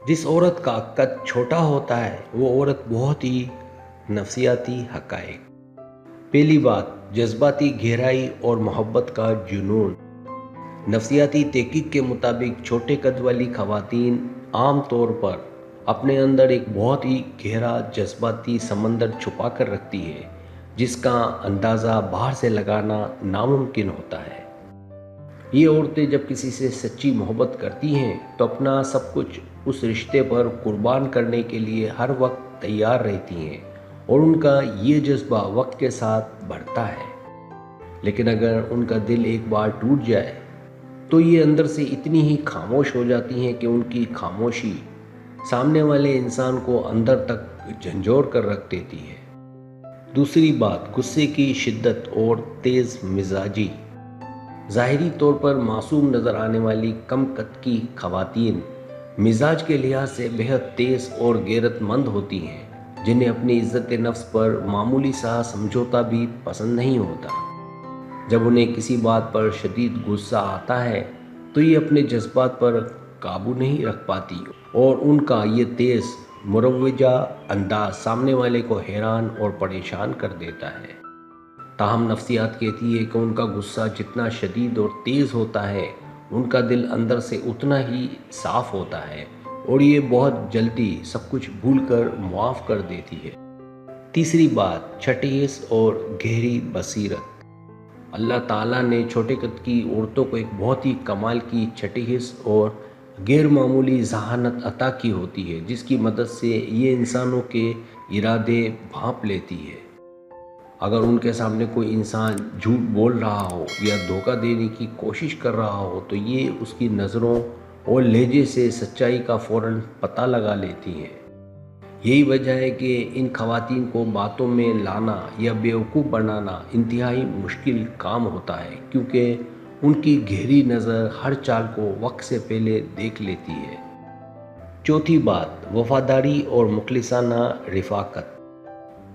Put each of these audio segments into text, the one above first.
जिस औरत का कद छोटा होता है वो औरत बहुत ही नफसियाती हक़ाइक़। पहली बात, जज्बाती गहराई और मोहब्बत का जुनून। नफसियाती तहकीक के मुताबिक छोटे कद वाली खवातीन आम तौर पर अपने अंदर एक बहुत ही गहरा जज्बाती समंदर छुपा कर रखती है, जिसका अंदाज़ा बाहर से लगाना नामुमकिन होता है। ये औरतें जब किसी से सच्ची मोहब्बत करती हैं तो अपना सब कुछ उस रिश्ते पर कुर्बान करने के लिए हर वक्त तैयार रहती हैं और उनका ये जज्बा वक्त के साथ बढ़ता है। लेकिन अगर उनका दिल एक बार टूट जाए तो ये अंदर से इतनी ही खामोश हो जाती हैं कि उनकी खामोशी सामने वाले इंसान को अंदर तक झंझोर कर रख देती है। दूसरी बात, गुस्से की शिद्दत और तेज़ मिजाजी। ज़ाहिरी तौर पर मासूम नज़र आने वाली कम कद की खवातीन मिजाज के लिहाज से बेहद तेज़ और गैरतमंद होती हैं, जिन्हें अपनी इज़्ज़त नफ्स पर मामूली सा समझौता भी पसंद नहीं होता। जब उन्हें किसी बात पर शदीद गुस्सा आता है तो ये अपने जज्बात पर काबू नहीं रख पाती और उनका ये तेज़ मुरव्वजा अंदाज सामने वाले को हैरान और परेशान कर देता है। ताहम नफ्सियात कहती है कि उनका गुस्सा जितना शदीद और तेज़ होता है, उनका दिल अंदर से उतना ही साफ़ होता है और ये बहुत जल्दी सब कुछ भूल कर मुआफ़ कर देती है। तीसरी बात, छठीस और गहरी बसीरत। अल्लाह ताला ने छोटे कद की औरतों को एक बहुत ही कमाल की छठीस और गैर मामूली जहानत अता की होती है, जिसकी मदद से ये इंसानों के इरादे भांप लेती है। अगर उनके सामने कोई इंसान झूठ बोल रहा हो या धोखा देने की कोशिश कर रहा हो तो ये उसकी नज़रों और लहजे से सच्चाई का फ़ौरन पता लगा लेती हैं। यही वजह है कि इन खवातीन को बातों में लाना या बेवकूफ़ बनाना इंतहाई मुश्किल काम होता है, क्योंकि उनकी गहरी नज़र हर चाल को वक्त से पहले देख लेती है। चौथी बात, वफ़ादारी और मुखलिसाना रिफ़ाक़त।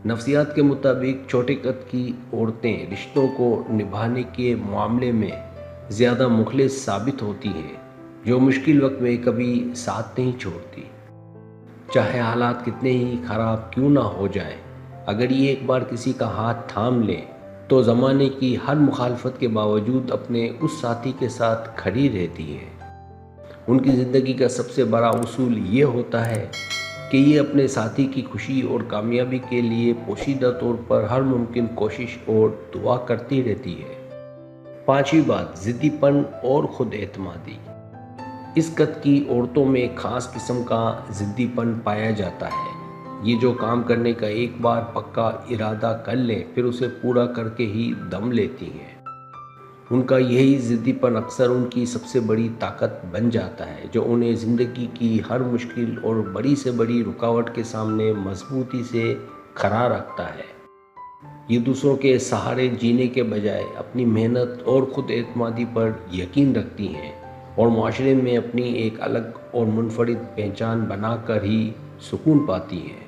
नफ्सियात के मुताबिक छोटे कद की औरतें रिश्तों को निभाने के मामले में ज़्यादा मुखलिस साबित होती हैं, जो मुश्किल वक्त में कभी साथ नहीं छोड़ती। चाहे हालात कितने ही ख़राब क्यों ना हो जाएं, अगर ये एक बार किसी का हाथ थाम लें तो ज़माने की हर मुखालफत के बावजूद अपने उस साथी के साथ खड़ी रहती हैं। उनकी ज़िंदगी का सबसे बड़ा उसूल ये होता है कि ये अपने साथी की खुशी और कामयाबी के लिए पोशीदा तौर पर हर मुमकिन कोशिश और दुआ करती रहती है। पांचवी बात, ज़िद्दीपन और खुद एतमादी। इस कद की औरतों में एक ख़ास किस्म का ज़िद्दीपन पाया जाता है। ये जो काम करने का एक बार पक्का इरादा कर लें फिर उसे पूरा करके ही दम लेती हैं। उनका यही ज़िद्दीपन अक्सर उनकी सबसे बड़ी ताकत बन जाता है, जो उन्हें ज़िंदगी की हर मुश्किल और बड़ी से बड़ी रुकावट के सामने मजबूती से खड़ा रखता है। ये दूसरों के सहारे जीने के बजाय अपनी मेहनत और ख़ुद एतमादी पर यकीन रखती हैं और माशरे में अपनी एक अलग और मुनफरिद पहचान बनाकर ही सुकून पाती हैं।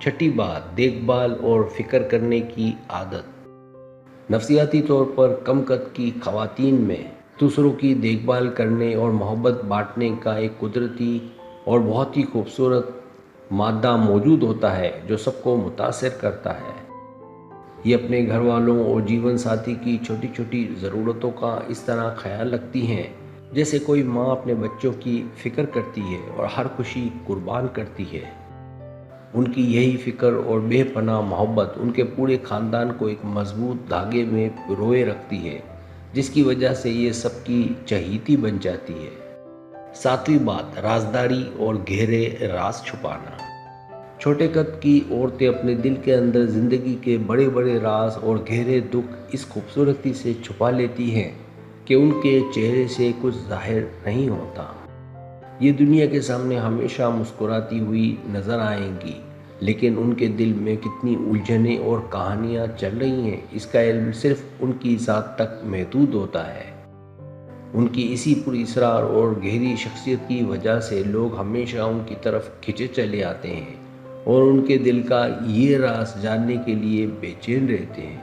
छठी बात, देखभाल और फ़िक्र करने की आदत। नफसियाती तौर पर कम कद की खवातीन में दूसरों की देखभाल करने और मोहब्बत बांटने का एक कुदरती और बहुत ही खूबसूरत मादा मौजूद होता है, जो सबको मुतासिर करता है। ये अपने घर वालों और जीवन साथी की छोटी छोटी ज़रूरतों का इस तरह ख्याल रखती हैं जैसे कोई माँ अपने बच्चों की फ़िक्र करती है और हर खुशी कुर्बान करती है। उनकी यही फ़िक्र और बेपनाह मोहब्बत उनके पूरे ख़ानदान को एक मजबूत धागे में पिरोए रखती है, जिसकी वजह से ये सबकी चहेती बन जाती है। सातवीं बात, राजदारी और गहरे राज छुपाना। छोटे कद की औरतें अपने दिल के अंदर ज़िंदगी के बड़े बड़े राज और गहरे दुख इस खूबसूरती से छुपा लेती हैं कि उनके चेहरे से कुछ जाहिर नहीं होता। ये दुनिया के सामने हमेशा मुस्कुराती हुई नज़र आएंगी, लेकिन उनके दिल में कितनी उलझनें और कहानियाँ चल रही हैं, इसका इल्म सिर्फ उनकी ज़ात तक महदूद होता है। उनकी इसी पुरअसरार और गहरी शख्सियत की वजह से लोग हमेशा उनकी तरफ खिंचे चले आते हैं और उनके दिल का ये राज जानने के लिए बेचैन रहते हैं।